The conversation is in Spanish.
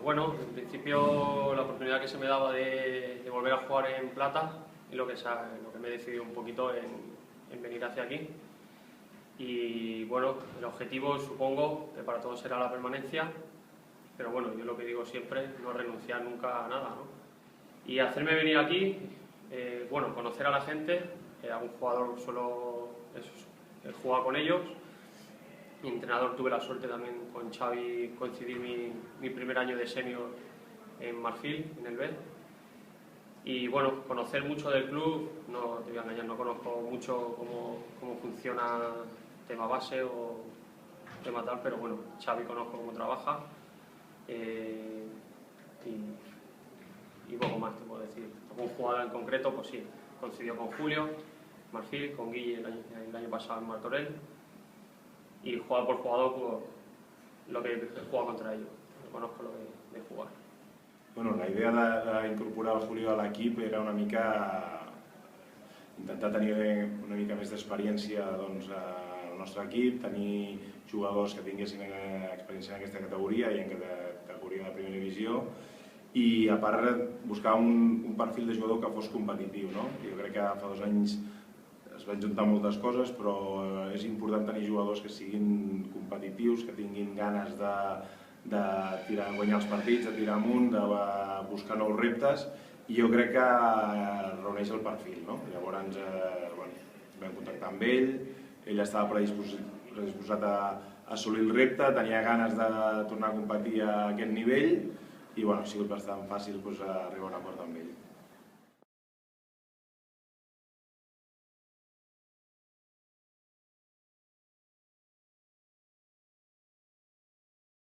Bueno, en principio la oportunidad que se me daba de volver a jugar en plata es lo que me he decidido un poquito en venir hacia aquí. Y bueno, el objetivo supongo que para todos será la permanencia, pero bueno, yo lo que digo siempre, no renunciar nunca a nada, ¿no? Y hacerme venir aquí, bueno, conocer a la gente, algún jugador solo he jugado con ellos. Mi entrenador, tuve la suerte también con Xavi coincidir mi primer año de senior en Marfil, en el B. Y bueno, conocer mucho del club, no te voy a engañar, no conozco mucho cómo funciona tema base o tema tal, pero bueno, Xavi conozco cómo trabaja y poco más te puedo decir. Algún jugador en concreto, pues sí, coincidió con Julio, Marfil, con Guille el año pasado en Martorell. Y jugador por jugador, pues, lo que he jugado contra ellos, conozco lo de jugar. Bueno, la idea d'incorporar el Julio a l'equip era una mica intentar tenir una mica més d'experiència al nostre equip, tenir jugadors que tinguessin experiència en aquesta categoria i en categoria de primera divisió, i a part buscar un perfil de jugador que fos competitiu, no? Jo crec que fa 2 anys es van juntar moltes coses, però és important tenir jugadors que siguin competitius, que tinguin ganes de guanyar els partits, de tirar amunt, de buscar nous reptes, i jo crec que reuneix el perfil, no? Llavors vam contactar amb ell, ell estava predisposat a assolir el repte, tenia ganes de tornar a competir a aquest nivell i ha sigut bastant fàcil arribar a un acord amb ell.